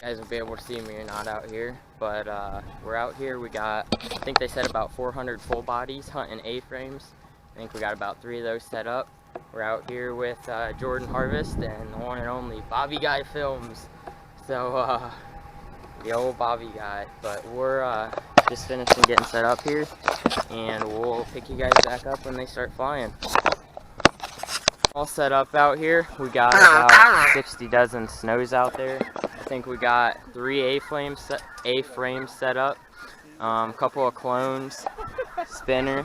guys will be able to see me or not out here, but we're out here. We got, I think they said about 400 full bodies hunting A-frames. I think we got about 3 of those set up. We're out here with Jordan Harvest and the one and only Bobbyguyfilms. So the old Bobby guy, but we're just finishing getting set up here, and we'll pick you guys back up when they start flying. All set up out here. We got about 60 dozen snows out there. I think we got 3 A-frames set up, a couple of clones, spinner.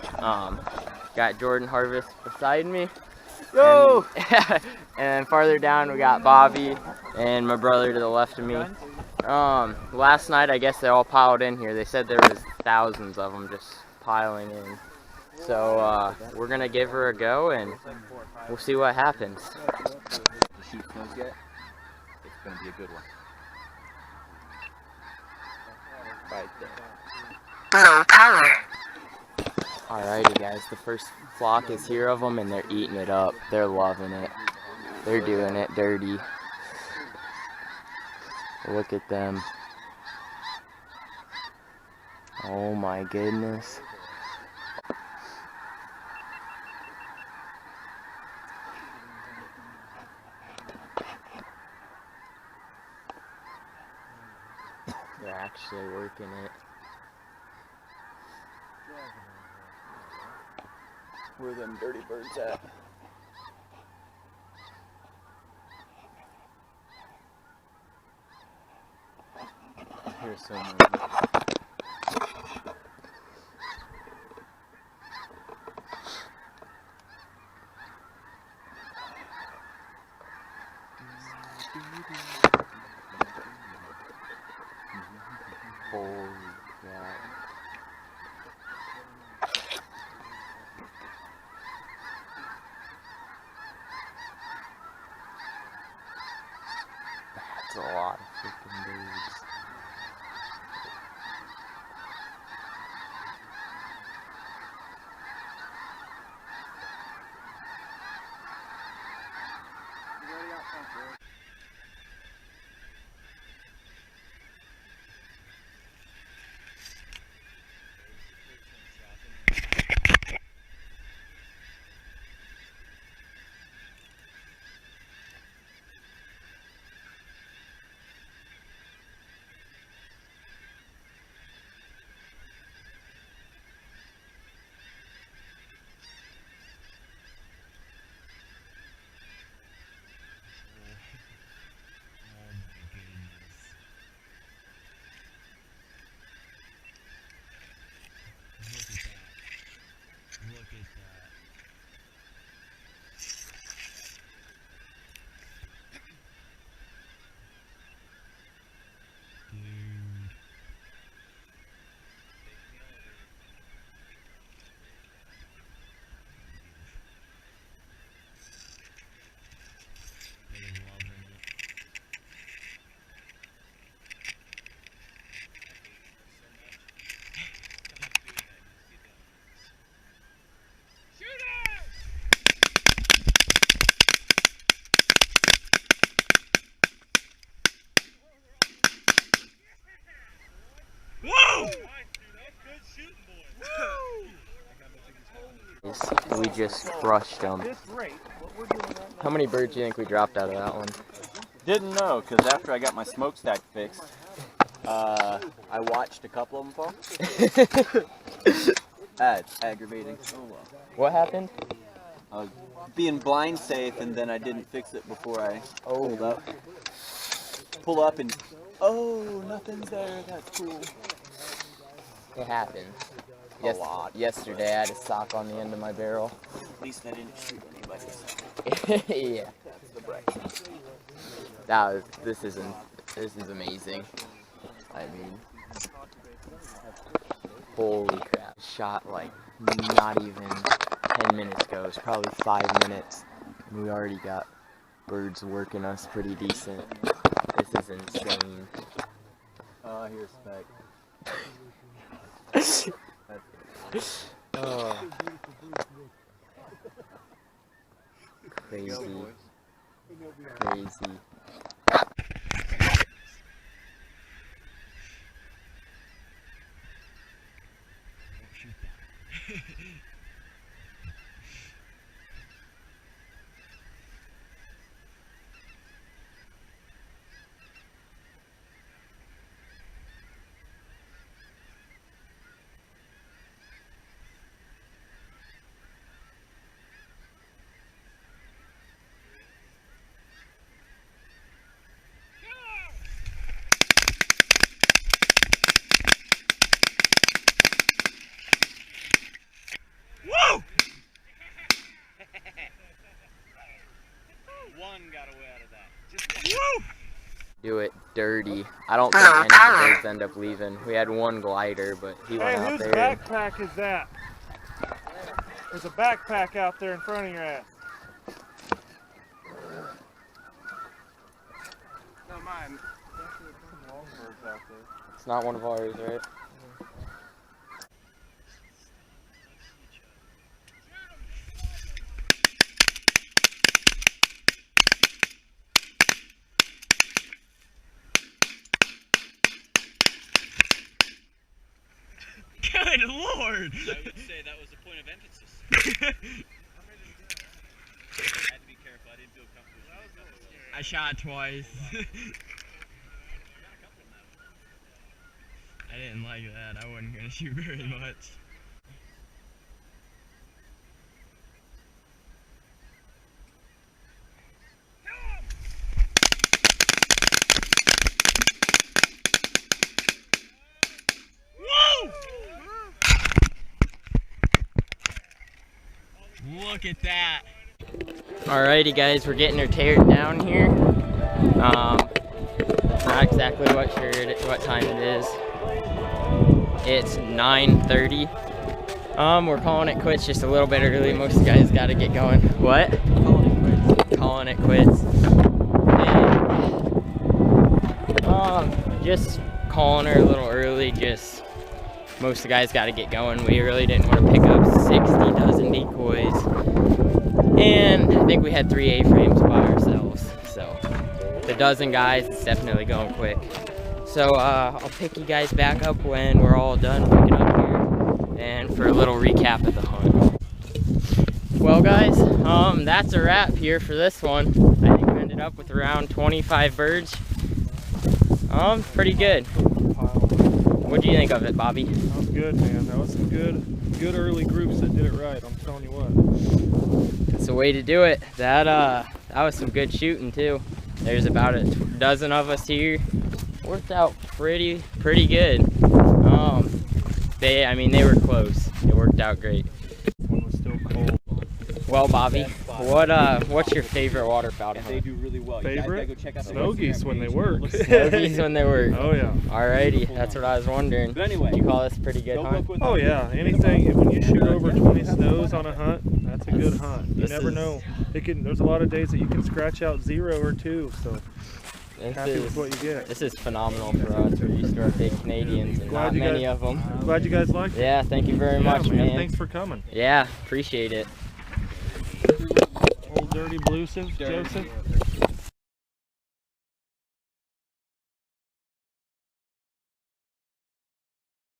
Got Jordan Harvest beside me. Yo! And then farther down we got Bobby and my brother to the left of me. Last night I guess they all piled in here. They said there was thousands of them just piling in. So we're gonna give her a go and we'll see what happens. The shoot snows yet? It's gonna be a good one. Right there. Low power. Alrighty guys, the first flock is here of them and they're eating it up. They're loving it. They're doing it dirty. Look at them. Oh my goodness. They're actually working it. Where are them dirty birds at? Here's so many. Holy crap. That's a lot of freaking birds. We just crushed them. How many birds do you think we dropped out of that one? Didn't know, because after I got my smokestack fixed, I watched a couple of them fall. That's aggravating. Oh well. What happened? I was being blind safe, and then I didn't fix it before I pulled up. Pull up and, oh, nothing's there. That's cool. It happened. A lot. Yesterday I had a sock on the end of my barrel. At least I didn't shoot anybody. Yeah. That's the bright. This is amazing. I mean, holy crap. Shot like not even 10 minutes ago. It was probably 5 minutes. And we already got birds working us pretty decent. This is insane. Oh, here's Spec. Oh. Crazy. Crazy. Do it dirty. I don't think any of the birds end up leaving. We had one glider, but he went out there. Hey, whose backpack is that? There's a backpack out there in front of your ass. No, mine. There's some longbirds out there. It's not one of ours, right? Good Lord! I would say that was the point of emphasis. I had to be careful. I didn't feel comfortable. I shot twice. I didn't like that. I wasn't gonna shoot very much. Look at that. Alrighty guys, we're getting her taired down here. Not exactly what time it is. It's 9:30. We're calling it quits just a little bit early. Most of the guys gotta get going. What? Calling it quits. And, just calling her a little early, just most of the guys gotta get going. We really didn't want to pick up 60 dozen decoys. And I think we had 3 A-frames by ourselves. So the dozen guys, it's definitely going quick. So I'll pick you guys back up when we're all done picking up here and for a little recap of the hunt. Well guys, that's a wrap here for this one. I think we ended up with around 25 birds. Pretty good. What do you think of it, Bobby? That was good, man. That was some good early groups that did it right. I'm telling you what. That's the way to do it. That was some good shooting too. There's about a dozen of us here. Worked out pretty good. They were close. It worked out great. One was still cold. Well, Bobby, what's your favorite waterfowl hunt? They do really well. You guys gotta Favorite? go check out the Snow Instagram geese when page. they work. Snow geese when they work. Oh yeah. Alrighty, that's what I was wondering. But anyway, You call this a pretty good go hunt? look with Oh yeah. Anything when you shoot over 20 snows on a hunt, that's a good hunt. You This never is- know. There's a lot of days that you can scratch out 0 or 2. So happy with what you get. This is phenomenal for us. We're used to our big Canadians and Glad not you many guys- of them. Glad you guys liked it. Yeah, thank you very much, man. Thanks for coming. Yeah, appreciate it. Old dirty Bluesive, Joseph.